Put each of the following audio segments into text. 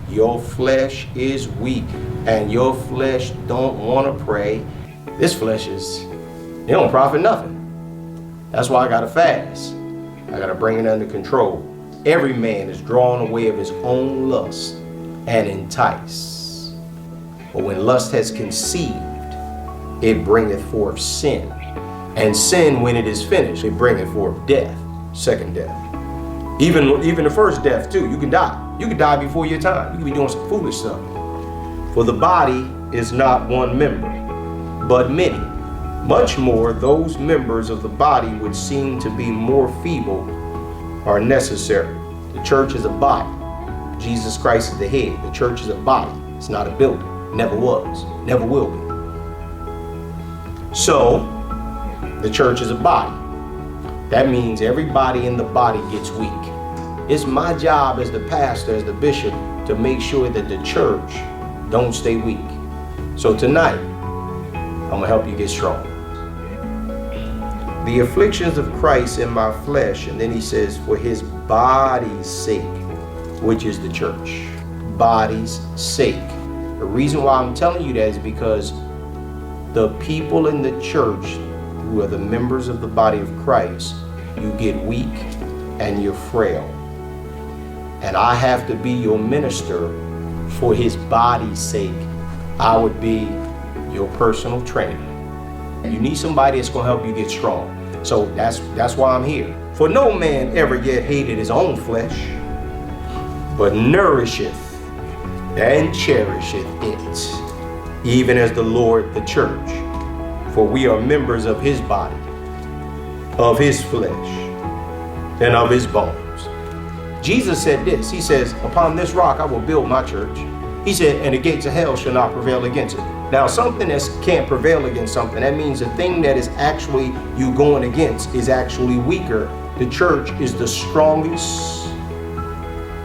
Your flesh is weak and your flesh don't want to pray. This flesh it don't profit nothing. That's why I gotta fast. I gotta bring it under control. Every man is drawn away of his own lust and enticed. But when lust has conceived, it bringeth forth sin. And sin, when it is finished, it bringeth forth death, second death. Even the first death too, you can die. You can die before your time. You can be doing some foolish stuff. For the body is not one member, but many. Much more, those members of the body which seem to be more feeble are necessary. The church is a body. Jesus Christ is the head. The church is a body. It's not a building. Never was. Never will be. So, the church is a body. That means everybody in the body gets weak. It's my job as the pastor, as the bishop, to make sure that the church don't stay weak. So tonight, I'm gonna help you get strong. The afflictions of Christ in my flesh, and then he says, for his body's sake, which is the church. Body's sake. The reason why I'm telling you that is because the people in the church who are the members of the body of Christ, you get weak and you're frail. And I have to be your minister for his body's sake. I would be your personal trainer. You need somebody that's gonna help you get strong. So that's why I'm here. For no man ever yet hated his own flesh, but nourisheth and cherisheth it, even as the Lord the church. For we are members of his body, of his flesh, and of his bones. Jesus said this, he says, upon this rock I will build my church. He said, and the gates of hell shall not prevail against it. Now, something that can't prevail against something, that means the thing that is actually you going against is actually weaker. The church is the strongest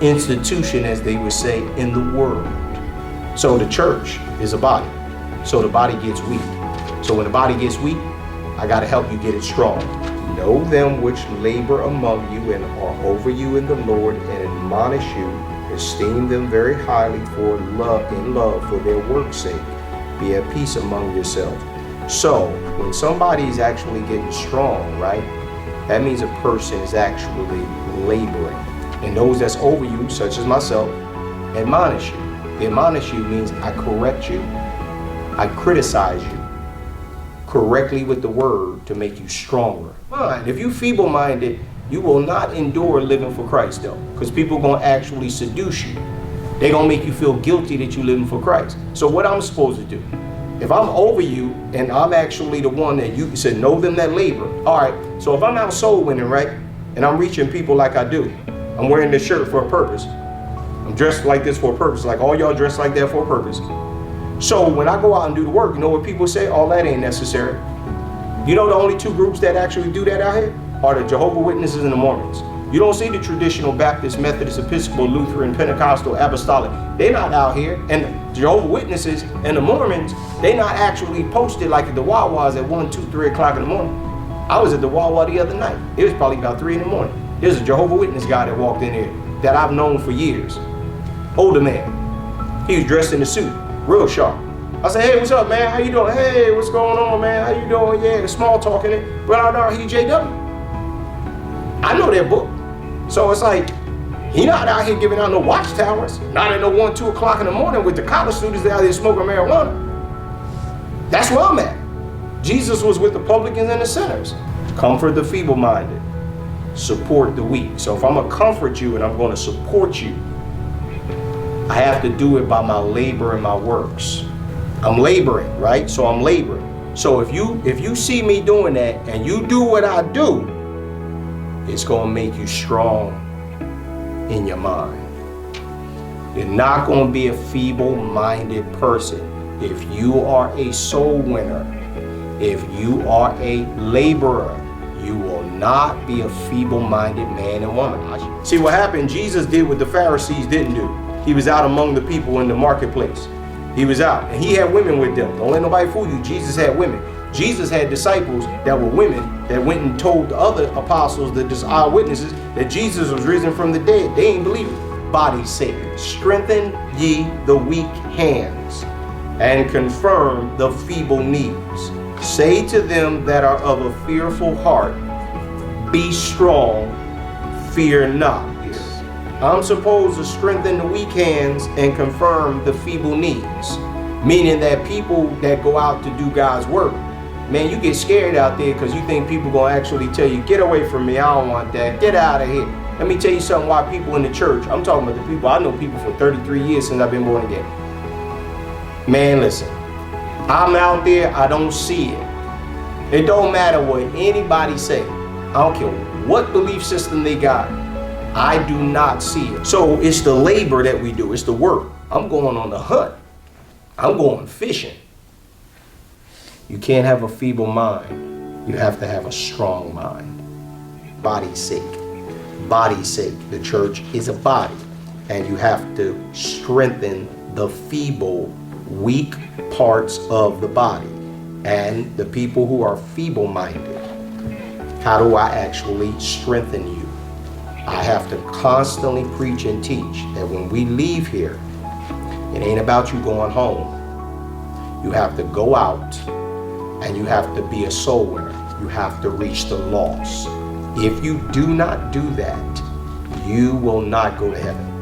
institution, as they would say, in the world. So the church is a body. So the body gets weak. So when the body gets weak, I got to help you get it strong. Know them which labor among you and are over you in the Lord, and admonish you. Esteem them very highly in love for their work's sake. Be at peace among yourselves. So when somebody is actually getting strong, right, that means a person is actually laboring. And those that's over you, such as myself, admonish you. Admonish you means I correct you, I criticize you correctly with the word to make you stronger. Fine. If you feeble-minded, you will not endure living for Christ though, because people are going to actually seduce you. They're going to make you feel guilty that you're living for Christ. So what I'm supposed to do? If I'm over you and I'm actually the one that you said, know them that labor. All right, so if I'm out soul winning, right, and I'm reaching people like I do, I'm wearing this shirt for a purpose. I'm dressed like this for a purpose, like all y'all dressed like that for a purpose. So when I go out and do the work, you know what people say? All that ain't necessary. You know the only two groups that actually do that out here are the Jehovah's Witnesses and the Mormons. You don't see the traditional Baptist, Methodist, Episcopal, Lutheran, Pentecostal, Apostolic. They're not out here. And the Jehovah's Witnesses and the Mormons, they're not actually posted like at the Wawas at 1, 2, 3 o'clock in the morning. I was at the Wawa the other night. It was probably about 3 in the morning. There's a Jehovah's Witness guy that walked in here that I've known for years. Older man. He was dressed in a suit, real sharp. I said, hey, what's up, man? How you doing? Hey, what's going on, man? How you doing? Yeah, small talking it. But I know he JW. I know that book. So it's like, he not out here giving out no watchtowers, not at no 1, 2 o'clock in the morning with the college students that out there smoking marijuana. That's where I'm at. Jesus was with the publicans and the sinners. Comfort the feeble-minded, support the weak. So if I'm gonna comfort you and I'm gonna support you, I have to do it by my labor and my works. I'm laboring, right? So I'm laboring. So if you see me doing that and you do what I do, it's gonna make you strong in your mind. You're not gonna be a feeble-minded person. If you are a soul winner, if you are a laborer, you will not be a feeble-minded man and woman. See what happened? Jesus did what the Pharisees didn't do. He was out among the people in the marketplace. He was out and he had women with them. Don't let nobody fool you. Jesus had women. Jesus had disciples that were women that went and told the other apostles, the eyewitnesses, that Jesus was risen from the dead. They ain't believe it. body's sake. Strengthen ye the weak hands, and confirm the feeble knees. Say to them that are of a fearful heart, be strong, fear not. I'm supposed to strengthen the weak hands and confirm the feeble knees. Meaning that people that go out to do God's work, man, you get scared out there because you think people gonna actually tell you, get away from me, I don't want that, get out of here. Let me tell you something, why people in the church, I'm talking about the people, I know people for 33 years since I've been born again. Man, listen, I'm out there, I don't see it. It don't matter what anybody say. I don't care what belief system they got. I do not see it. So it's the labor that we do, it's the work. I'm going on the hunt. I'm going fishing. You can't have a feeble mind. You have to have a strong mind. Body's sake. Body's sake. The church is a body. And you have to strengthen the feeble, weak parts of the body. And the people who are feeble-minded. How do I actually strengthen you? I have to constantly preach and teach that when we leave here, it ain't about you going home. You have to go out and you have to be a soul winner. You have to reach the lost. If you do not do that, you will not go to heaven.